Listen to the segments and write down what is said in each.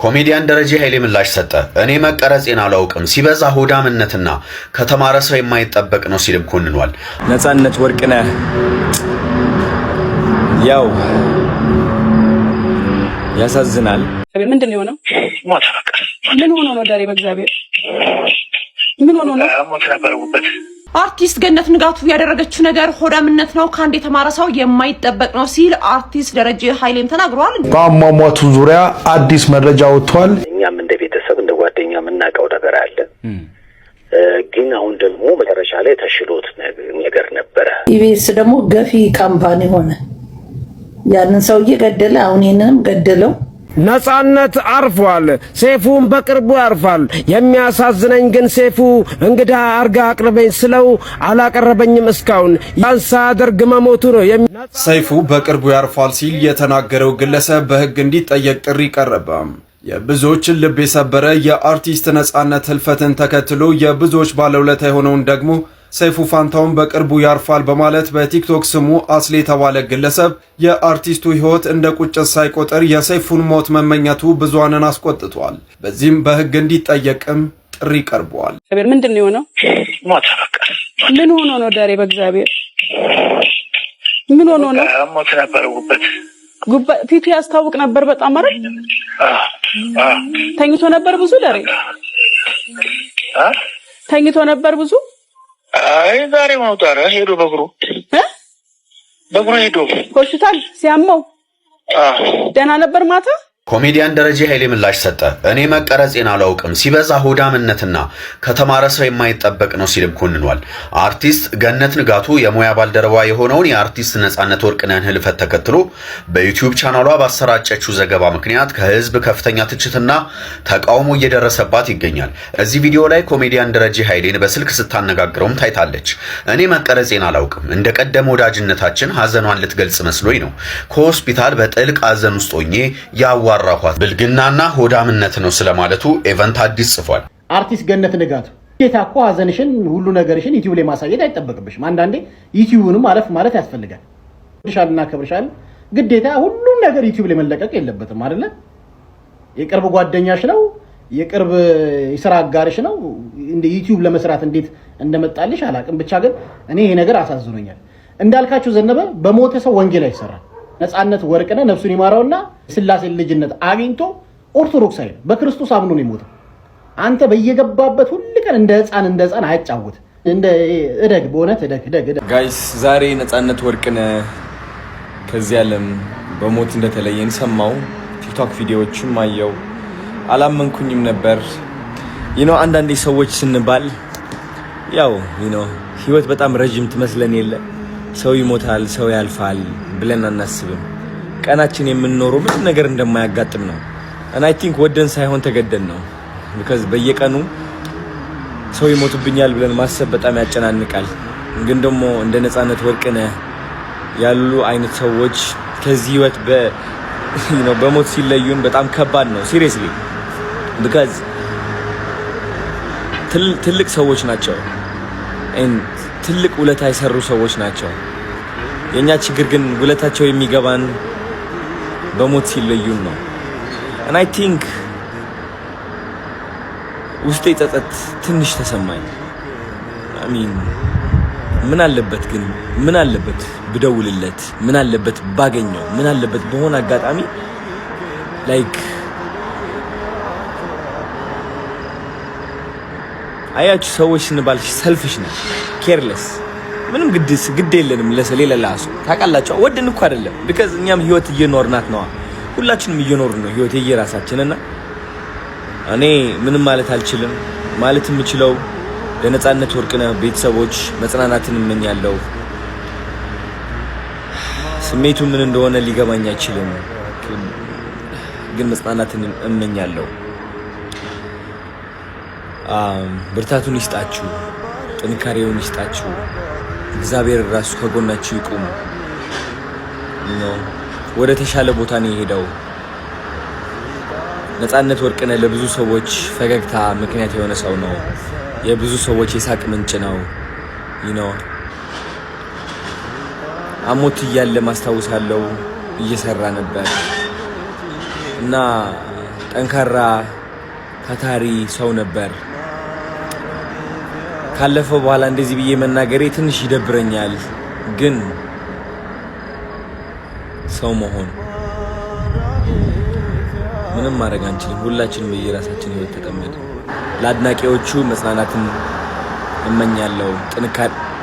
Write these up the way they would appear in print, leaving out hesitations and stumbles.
ኮሜዲያን ደረጀ ኃይሌ ምላሽ ሰጠ። እኔ መቀረጼን አላውቅም ሲበዛ ሆዳምነትና ከተማረ ሰው የማይጠበቅ ነው ሲልም ኮንኗል። ነፃነት ወርቅነህ ያው ያሳዝናል። ምንድን ነው ምን ሆኖ ነው ዳሬ በእግዚአብሔር ምን ሆኖ ነው? አርቲስት ገነት ንጋቱ ያደረገችው ነገር ሆዳምነት ነው፣ ካንዴ የተማረ ሰው የማይጠበቅ ነው ሲል አርቲስት ደረጀ ኃይሌም ተናግሯል። በአሟሟቱ ዙሪያ አዲስ መረጃ ወጥቷል። እኛም እንደ ቤተሰብ እንደ ጓደኛ የምናውቀው ነገር አለ። ግን አሁን ደግሞ መጨረሻ ላይ ተሽሎት ነገር ነበረ። ኢቢኤስ ደግሞ ገፊ ካምፓኒ ሆነ። ያንን ሰውዬ ገደለ፣ አሁን ይሄንንም ገደለው። ነፃነት አርፏል። ሴፉን በቅርቡ ያርፋል። የሚያሳዝነኝ ግን ሴፉ እንግዳ አርጋ አቅርበኝ ስለው አላቀረበኝም እስካሁን። ያን ሳያደርግ መሞቱ ነው። ሰይፉ በቅርቡ ያርፋል ሲል የተናገረው ግለሰብ በሕግ እንዲጠየቅ ጥሪ ቀረበ። የብዙዎችን ልብ የሰበረ የአርቲስት ነፃነት ህልፈትን ተከትሎ የብዙዎች ባለውለታ የሆነውን ደግሞ ሰይፉ ፋንታውን በቅርቡ ያርፋል በማለት በቲክቶክ ስሙ አስሌ የተባለ ግለሰብ የአርቲስቱ ህይወት እንደ ቁጭት ሳይቆጥር የሰይፉን ሞት መመኘቱ ብዙሃንን አስቆጥቷል። በዚህም በህግ እንዲጠየቅም ጥሪ ቀርቧል። ምንድን ነው የሆነው? ምን ሆኖ ነው ዳሬ በእግዚአብሔር ምን ሆኖ ነው? ሞት ነበረውበት ፊቱ ያስታውቅ ነበር በጣም ማለት ተኝቶ ነበር ብዙ ዳሬ ተኝቶ ነበር ብዙ አይ ዛሬ ማውጣራ ሄዶ በእግሩ ሄዶ ሆስፒታል ሲያመው ደህና ነበር ማታ። ኮሜዲያን ደረጀ ኃይሌ ምላሽ ሰጠ። እኔ መቀረጼን አላውቅም ሲበዛ ሆዳምነትና ከተማረ ሰው የማይጠበቅ ነው ሲልም ኮንኗል። አርቲስት ገነት ንጋቱ የሙያ ባልደረባ የሆነውን የአርቲስት ነፃነት ወርቅነህን ህልፈት ተከትሎ በዩቲዩብ ቻናሏ ባሰራጨችው ዘገባ ምክንያት ከህዝብ ከፍተኛ ትችትና ተቃውሞ እየደረሰባት ይገኛል። እዚህ ቪዲዮ ላይ ኮሜዲያን ደረጀ ኃይሌን በስልክ ስታነጋግረውም ታይታለች። እኔ መቀረጼን አላውቅም፣ እንደ ቀደመ ወዳጅነታችን ሀዘኗን ልትገልጽ መስሎኝ ነው። ከሆስፒታል በጥልቅ ሀዘን ውስጥ ሆኜ ያዋራኋት ብልግናና ሆዳምነት ነው ስለማለቱ ኤቨንት አዲስ ጽፏል። አርቲስት ገነት ንጋቱ ጌታ እኮ ሀዘንሽን ሁሉ ነገርሽን ዩቲዩብ ላይ ማሳየት አይጠበቅብሽም። አንዳንዴ ዩቲዩብንም አለፍ ማለት ያስፈልጋል። ድሻልና ከብርሻል ግዴታ ሁሉም ነገር ዩቲዩብ ላይ መለቀቅ የለበትም አይደለ? የቅርብ ጓደኛሽ ነው፣ የቅርብ የሥራ አጋርሽ ነው። እንደ ዩቲዩብ ለመስራት እንዴት እንደመጣልሽ አላቅም። ብቻ ግን እኔ ይሄ ነገር አሳዝኖኛል። እንዳልካችሁ ዘነበ በሞተ ሰው ወንጌል አይሰራም። ነፃነት ወርቅነህ ነፍሱን ይማራውና ስላሴ ልጅነት አግኝቶ ኦርቶዶክሳዊ በክርስቶስ አምኖ ነው የሞተው። አንተ በየገባበት ሁሉ ቀን እንደ ህፃን አያጫውት እንደ እደግ በእውነት እደግ ጋይስ ዛሬ ነፃነት ወርቅነህ ከዚህ ዓለም በሞት እንደተለየን ሰማው። ቲክቶክ ቪዲዮዎችም አየው፣ አላመንኩኝም ነበር። አንዳንዴ ሰዎች ስንባል ያው ህይወት በጣም ረጅም ትመስለን የለ ሰው ይሞታል፣ ሰው ያልፋል ብለን አናስብም። ቀናችን የምንኖረው ብዙ ነገር እንደማያጋጥም ነው። and I think ወደን ሳይሆን ተገደን ነው። because በየቀኑ ሰው ይሞቱብኛል ብለን ማሰብ በጣም ያጨናንቃል። ግን ደግሞ እንደ ነፃነት ወርቅነህ ያሉ አይነት ሰዎች ከዚህ ህይወት በሞት ሲለዩን በጣም ከባድ ነው seriously because ትልቅ ሰዎች ናቸው and ትልቅ ውለታ የሰሩ ሰዎች ናቸው። የኛ ችግር ግን ውለታቸው የሚገባን በሞት ሲለዩን ነው። and I think ውስጤ ጸጸት ትንሽ ተሰማኝ። ምን አለበት ብደውልለት፣ ምን አለበት ባገኘው፣ ምን አለበት በሆነ አጋጣሚ like አያችሁ ሰዎች ስንባል ሰልፊሽ ነው፣ ኬርለስ ምንም ግድ የለንም ለሌላ ሰው ታውቃላችሁ። ወደን እኮ አይደለም because እኛም ህይወት እየኖርናት ነው። ሁላችንም እየኖርን ነው ህይወት የየራሳችንና እኔ ምንም ማለት አልችልም። ማለት የምችለው ለነፃነት ወርቅነህ ቤተሰቦች መጽናናትን እመኛለሁ። ስሜቱ ምን እንደሆነ ሊገባኝ አይችልም፣ ግን መጽናናትን እመኛለሁ። ብርታቱን ይስጣችሁ፣ ጥንካሬውን ይስጣችሁ። እግዚአብሔር ራሱ ከጎናችሁ ይቁም። ወደ ተሻለ ቦታ ነው የሄደው። ነፃነት ወርቅነህ ለብዙ ሰዎች ፈገግታ ምክንያት የሆነ ሰው ነው። የብዙ ሰዎች የሳቅ ምንጭ ነው። አሞት እያለ ማስታወሳለሁ እየሰራ ነበር እና ጠንካራ ታታሪ ሰው ነበር። ካለፈው በኋላ እንደዚህ ብዬ መናገሬ ትንሽ ይደብረኛል፣ ግን ሰው መሆን ምንም ማድረግ አንችልም። ሁላችንም በየራሳችን ህይወት ተቀመጥን። ለአድናቂዎቹ መጽናናትን እመኛለሁ፣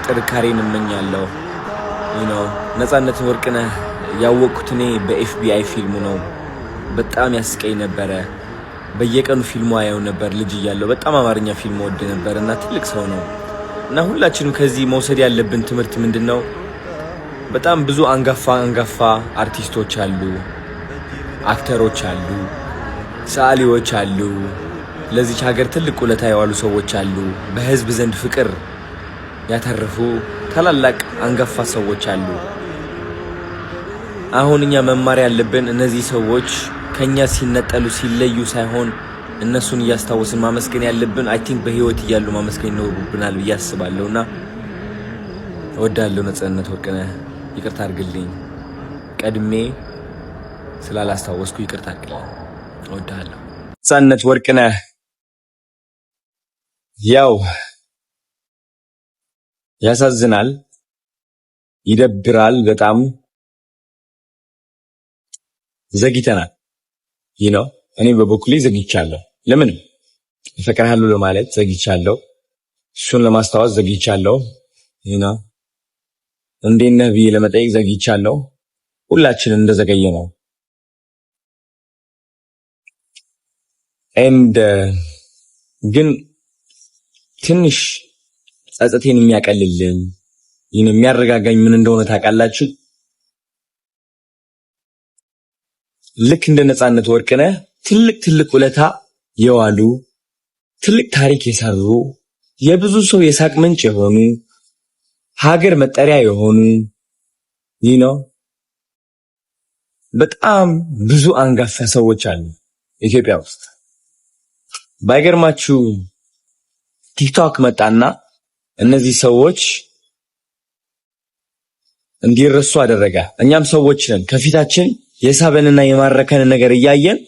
ጥንካሬን እመኛለሁ። ነፃነት ወርቅነህ ያወቅኩት እኔ በኤፍቢአይ ፊልሙ ነው። በጣም ያስቀኝ ነበረ። በየቀኑ ፊልሙ አየው ነበር ልጅ እያለሁ። በጣም አማርኛ ፊልም ወድ ነበር እና ትልቅ ሰው ነው እና ሁላችንም ከዚህ መውሰድ ያለብን ትምህርት ምንድነው? በጣም ብዙ አንጋፋ አርቲስቶች አሉ፣ አክተሮች አሉ፣ ሰዓሊዎች አሉ፣ ለዚች ሀገር ትልቅ ውለታ የዋሉ ሰዎች አሉ፣ በህዝብ ዘንድ ፍቅር ያተረፉ ታላላቅ አንጋፋ ሰዎች አሉ። አሁን እኛ መማር ያለብን እነዚህ ሰዎች ከኛ ሲነጠሉ ሲለዩ ሳይሆን እነሱን እያስታወስን ማመስገን ያለብን አይ ቲንክ በህይወት እያሉ ማመስገን ይኖርብናል ብዬ አስባለሁና እወዳለሁ። ነፃነት ወርቅነህ ይቅርታ አድርግልኝ፣ ቀድሜ ስላላስታወስኩ ይቅርታ አድርግልኝ። እወዳለሁ። ነፃነት ወርቅነህ ያው ያሳዝናል፣ ይደብራል። በጣም ዘግይተናል። እኔ በበኩሌ ዘግይቻለሁ። ለምን እፈቅርሃለሁ ለማለት ዘግይቻለሁ። እሱን ለማስታወስ ዘግይቻለሁ። እንዴት ነህ ብዬ ለመጠየቅ ዘግይቻለሁ። ሁላችንም እንደዘገየ ነው። ግን ትንሽ ጸጸቴን የሚያቀልልን የሚያረጋጋኝ ምን እንደሆነ ታውቃላችሁ? ልክ እንደ ነፃነት ወርቅነህ ትልቅ ውለታ የዋሉ ትልቅ ታሪክ የሰሩ የብዙ ሰው የሳቅ ምንጭ የሆኑ ሀገር መጠሪያ የሆኑ በጣም ብዙ አንጋፋ ሰዎች አሉ ኢትዮጵያ ውስጥ። ባይገርማችሁ ቲክቶክ መጣና እነዚህ ሰዎች እንዲረሱ አደረገ። እኛም ሰዎች ነን፣ ከፊታችን የሳበንና የማረከን ነገር እያየን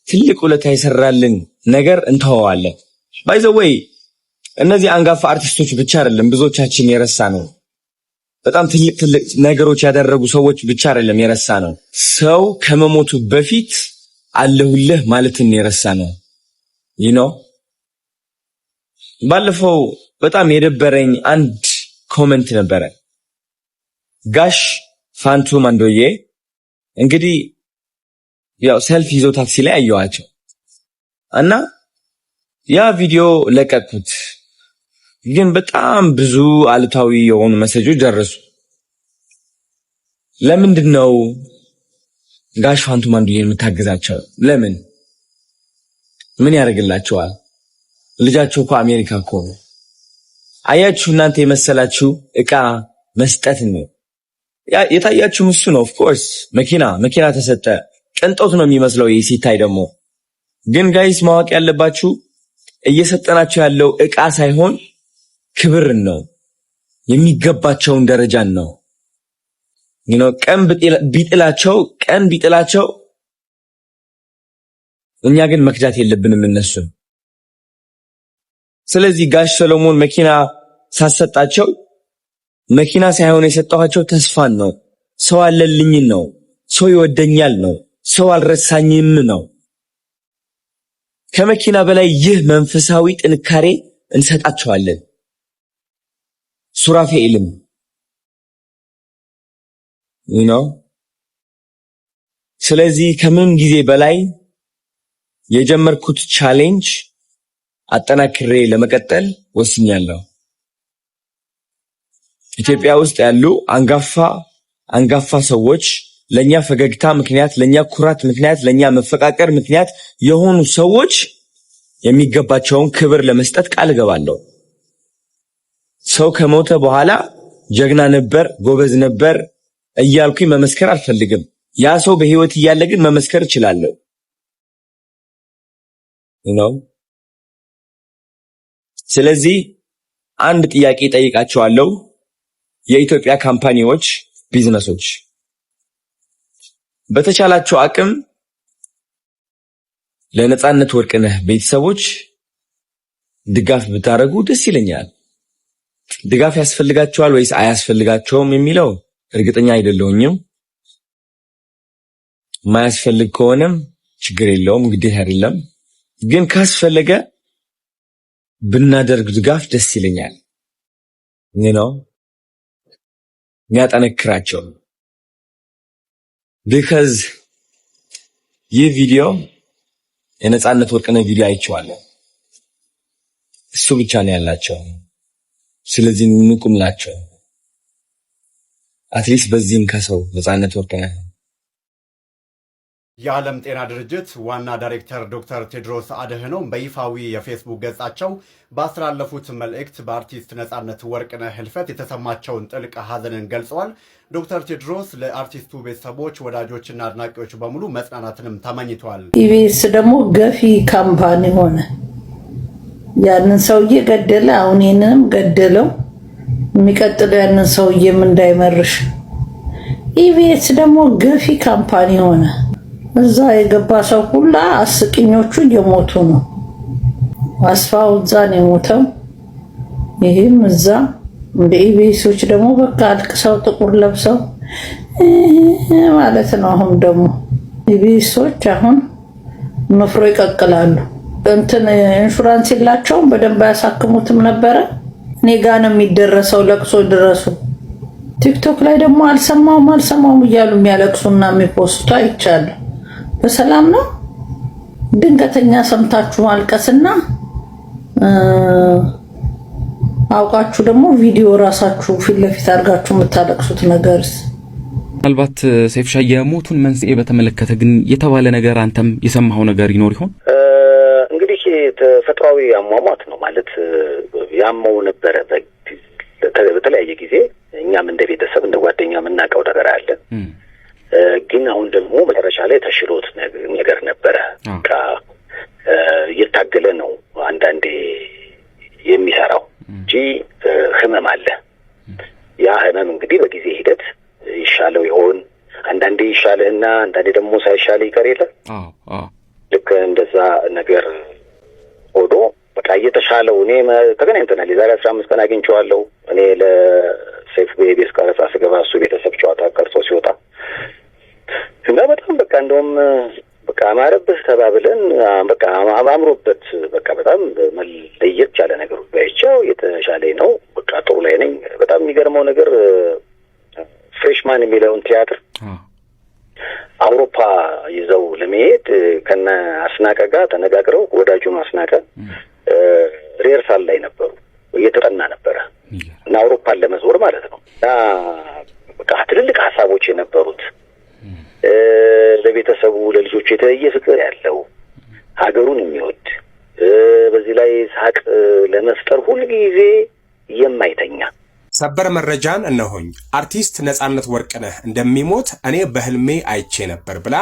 ትልቅ ውለታ የሰራልን ነገር እንተዋዋለን። ባይ ዘ ዌይ እነዚህ አንጋፋ አርቲስቶች ብቻ አይደለም ብዙዎቻችን የረሳ ነው። በጣም ትልቅ ነገሮች ያደረጉ ሰዎች ብቻ አይደለም የረሳ ነው። ሰው ከመሞቱ በፊት አለሁልህ ማለትን የረሳ ነው። ባለፈው በጣም የደበረኝ አንድ ኮሜንት ነበረ። ጋሽ ፋንቱ ማንዶዬ እንግዲህ ያው ሰልፍ ይዞ ታክሲ ላይ አየዋቸው እና ያ ቪዲዮ ለቀቅኩት። ግን በጣም ብዙ አሉታዊ የሆኑ መሰጆች ደረሱ። ለምንድን ነው ጋሽ ፋንቱ ማንዶዬ የምታገዛቸው? ለምን? ምን ያደርግላቸዋል? ልጃቸው እኮ አሜሪካ እኮ ነው። አያችሁ፣ እናንተ የመሰላችሁ እቃ መስጠት ነው የታያችሁ። እሱ ነው ኦፍ ኮርስ መኪና ተሰጠ። ቅንጦት ነው የሚመስለው ይህ ሲታይ ደግሞ። ግን ጋይስ ማወቅ ያለባችሁ እየሰጠናቸው ያለው እቃ ሳይሆን ክብርን ነው፣ የሚገባቸውን ደረጃን ነው። ቀን ቢጥላቸው እኛ ግን መክዳት የለብንም እነሱን። ስለዚህ ጋሽ ሰሎሞን መኪና ሳሰጣቸው መኪና ሳይሆን የሰጠኋቸው ተስፋን ነው፣ ሰው አለልኝን ነው፣ ሰው ይወደኛል ነው፣ ሰው አልረሳኝም ነው። ከመኪና በላይ ይህ መንፈሳዊ ጥንካሬ እንሰጣቸዋለን። ሱራፌልም ስለዚህ ከምንም ጊዜ በላይ የጀመርኩት ቻሌንጅ አጠናክሬ ለመቀጠል ወስኛለሁ። ኢትዮጵያ ውስጥ ያሉ አንጋፋ ሰዎች ለኛ ፈገግታ ምክንያት፣ ለኛ ኩራት ምክንያት፣ ለኛ መፈቃቀር ምክንያት የሆኑ ሰዎች የሚገባቸውን ክብር ለመስጠት ቃል እገባለሁ። ሰው ከሞተ በኋላ ጀግና ነበር፣ ጎበዝ ነበር እያልኩኝ መመስከር አልፈልግም። ያ ሰው በህይወት እያለ ግን መመስከር እችላለሁ። ስለዚህ አንድ ጥያቄ ጠይቃቸዋለሁ። የኢትዮጵያ ካምፓኒዎች፣ ቢዝነሶች በተቻላቸው አቅም ለነጻነት ወርቅነህ ቤተሰቦች ድጋፍ ብታረጉ ደስ ይለኛል። ድጋፍ ያስፈልጋቸዋል ወይስ አያስፈልጋቸውም የሚለው እርግጠኛ አይደለሁኝም። ማያስፈልግ ከሆነም ችግር የለውም፣ ግዴታ አይደለም። ግን ካስፈለገ ብናደርግ ድጋፍ ደስ ይለኛል። የሚያጠነክራቸው because ይህ ቪዲዮ የነጻነት ወርቅነህ ቪዲዮ አይቼዋለሁ። እሱ ብቻ ነው ያላቸው። ስለዚህ እንቁምላቸው። አትሊስት በዚህም ከሰው ነጻነት ወርቅነህ የዓለም ጤና ድርጅት ዋና ዳይሬክተር ዶክተር ቴድሮስ አድሃኖም በይፋዊ የፌስቡክ ገጻቸው ባስተላለፉት መልእክት በአርቲስት ነጻነት ወርቅነህ ህልፈት የተሰማቸውን ጥልቅ ሐዘንን ገልጸዋል። ዶክተር ቴድሮስ ለአርቲስቱ ቤተሰቦች፣ ወዳጆችና አድናቂዎች በሙሉ መጽናናትንም ተመኝተዋል። ኢቢኤስ ደግሞ ገፊ ካምፓኒ ሆነ። ያንን ሰውዬ ገደለ፣ አሁን ይህንንም ገደለው። የሚቀጥለው ያንን ሰውዬም እንዳይመርሽ። ኢቢኤስ ደግሞ ገፊ ካምፓኒ ሆነ። እዛ የገባ ሰው ሁላ አስቂኞቹ እየሞቱ ነው። አስፋው እዛ ነው የሞተው፣ ይሄም እዛ። እንደ ኢቢኤሶች ደግሞ በቃ አልቅሰው ጥቁር ለብሰው ማለት ነው። አሁን ደግሞ ኢቢኤሶች አሁን መፍሮ ይቀቅላሉ። እንትን ኢንሹራንስ የላቸውም፣ በደንብ አያሳክሙትም ነበረ። እኔ ጋ ነው የሚደረሰው፣ ለቅሶ ድረሱ። ቲክቶክ ላይ ደግሞ አልሰማውም እያሉ የሚያለቅሱና የሚፖስቱ አይቻለሁ። በሰላም ነው። ድንገተኛ ሰምታችሁ ማልቀስና አውቃችሁ ደግሞ ቪዲዮ ራሳችሁ ፊት ለፊት አድርጋችሁ የምታለቅሱት ነገርስ? ምናልባት ሰይፍሻ የሞቱን መንስኤ በተመለከተ ግን የተባለ ነገር አንተም የሰማኸው ነገር ይኖር ይሆን? እንግዲህ ተፈጥሯዊ አሟሟት ነው ማለት ያመው ነበረ በተለያየ ጊዜ። እኛም እንደ ቤተሰብ እንደ ጓደኛ የምናውቀው ነገር አለ። ግን አሁን ደግሞ መጨረሻ ላይ ተሽሎት ነገር ነበረ። በቃ እየታገለ ነው አንዳንዴ የሚሰራው እንጂ ህመም አለ። ያ ህመም እንግዲህ በጊዜ ሂደት ይሻለው ይሆን? አንዳንዴ ይሻልህና አንዳንዴ ደግሞ ሳይሻል ይቀር የለ። ልክ እንደዛ ነገር ሆዶ በቃ እየተሻለው እኔ ተገናኝተናል። የዛሬ 15 ቀን አግኝቼዋለሁ። እኔ ለሴፍ ቤቤስ ቀረጻ ስገባ እሱ ቤተሰብ ጨዋታ ቀርጾ ሲወጣ እና በጣም በቃ እንደውም በቃ አማረብህ ተባብለን በቃ አምሮበት በቃ በጣም ለየት ያለ ነገር ባይቻው የተሻለ ነው። በቃ ጥሩ ላይ ነኝ። በጣም የሚገርመው ነገር ፍሬሽማን የሚለውን ቲያትር አውሮፓ ይዘው ለመሄድ ከነ አስናቀ ጋር ተነጋግረው ወዳጁን አስናቀ ሪሄርሳል ላይ ነበሩ። እየተጠና ነበረ እና አውሮፓን ለመዞር ማለት ነው። እና በቃ ትልልቅ ሀሳቦች የነበሩት ለቤተሰቡ ለልጆቹ የተለየ ፍቅር ያለው ሀገሩን የሚወድ በዚህ ላይ ሳቅ ለመፍጠር ሁልጊዜ የማይተኛ ሰበር መረጃን እነሆኝ። አርቲስት ነጻነት ወርቅነህ እንደሚሞት እኔ በህልሜ አይቼ ነበር ብላ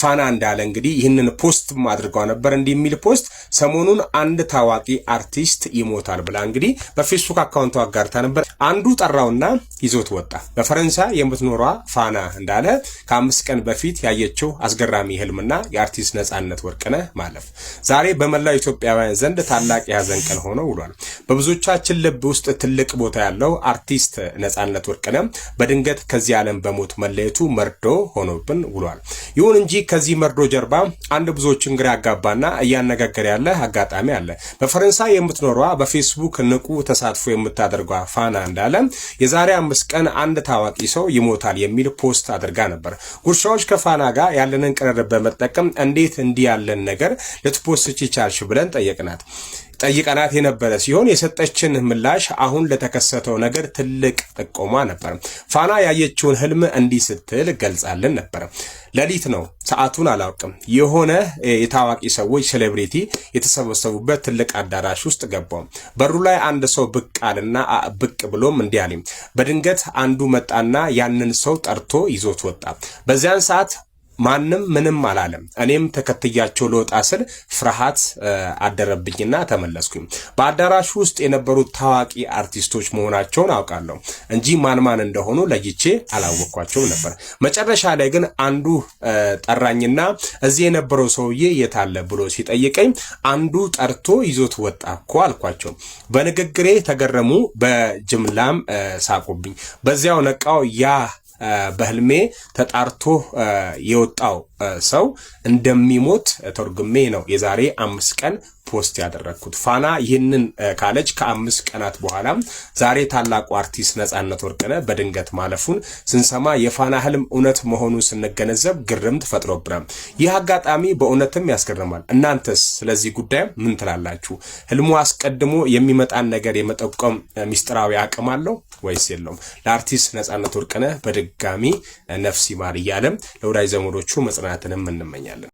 ፋና እንዳለ እንግዲህ ይህንን ፖስት አድርጓ ነበር። እንዲህ የሚል ፖስት ሰሞኑን አንድ ታዋቂ አርቲስት ይሞታል ብላ እንግዲህ በፌስቡክ አካውንቷ አጋርታ ነበር። አንዱ ጠራውና ይዞት ወጣ። በፈረንሳይ የምትኖሯ ፋና እንዳለ ከ5 ቀን በፊት ያየችው አስገራሚ ህልምና የአርቲስት ነጻነት ወርቅነህ ማለፍ ዛሬ በመላው ኢትዮጵያውያን ዘንድ ታላቅ የሀዘን ቀን ሆኖ ውሏል። በብዙዎቻችን ልብ ውስጥ ትልቅ ቦታ ያለው አርቲስት ነጻነት ወርቅነህ በድንገት ከዚህ ዓለም በሞት መለየቱ መርዶ ሆኖብን ውሏል። ይሁን እንጂ ከዚህ መርዶ ጀርባ አንድ ብዙዎችን ግራ ያጋባና እያነጋገረ ያለ አጋጣሚ አለ። በፈረንሳይ የምትኖሯ በፌስቡክ ንቁ ተሳትፎ የምታደርጓ ፋና እንዳለ የዛሬ 5 ቀን አንድ ታዋቂ ሰው ይሞታል የሚል ፖስት አድርጋ ነበር። ጉርሻዎች ከፋና ጋር ያለንን ቅርርብ በመጠቀም እንዴት እንዲህ ያለን ነገር ልትፖስች ይቻልሽ ብለን ጠይቀናት የነበረ ሲሆን የሰጠችን ምላሽ አሁን ለተከሰተው ነገር ትልቅ ጥቆማ ነበር። ፋና ያየችውን ህልም እንዲህ ስትል ገልጻልን ነበር። ሌሊት ነው፣ ሰዓቱን አላውቅም። የሆነ የታዋቂ ሰዎች ሴሌብሪቲ የተሰበሰቡበት ትልቅ አዳራሽ ውስጥ ገባው። በሩ ላይ አንድ ሰው ብቅ አለና ብቅ ብሎም እንዲህ አለኝ። በድንገት አንዱ መጣና ያንን ሰው ጠርቶ ይዞት ወጣ። በዚያን ሰዓት ማንም ምንም አላለም። እኔም ተከትያቸው ልወጣ ስል ፍርሃት አደረብኝና ተመለስኩኝ። በአዳራሹ ውስጥ የነበሩት ታዋቂ አርቲስቶች መሆናቸውን አውቃለሁ እንጂ ማን እንደሆኑ ለይቼ አላወቅኳቸውም ነበር። መጨረሻ ላይ ግን አንዱ ጠራኝና እዚህ የነበረው ሰውዬ የታለ ብሎ ሲጠይቀኝ አንዱ ጠርቶ ይዞት ወጣ እኮ አልኳቸው። በንግግሬ ተገረሙ፣ በጅምላም ሳቁብኝ። በዚያው ነቃው። ያ በህልሜ ተጣርቶ የወጣው ሰው እንደሚሞት ተርጉሜ ነው የዛሬ 5 ቀን ፖስት ያደረኩት። ፋና ይህንን ካለች ከ5 ቀናት በኋላ ዛሬ ታላቁ አርቲስት ነጻነት ወርቅነህ በድንገት ማለፉን ስንሰማ የፋና ህልም እውነት መሆኑን ስንገነዘብ ግርምት ፈጥሮብናል። ይህ አጋጣሚ በእውነትም ያስገርማል። እናንተስ ስለዚህ ጉዳይ ምን ትላላችሁ? ህልሙ አስቀድሞ የሚመጣን ነገር የመጠቆም ሚስጥራዊ አቅም አለው ወይስ የለውም? ለአርቲስት ነጻነት ወርቅነህ በድጋሚ ነፍስ ይማር እያለም ለወዳጅ ዘመዶቹ መጽናናትንም እንመኛለን።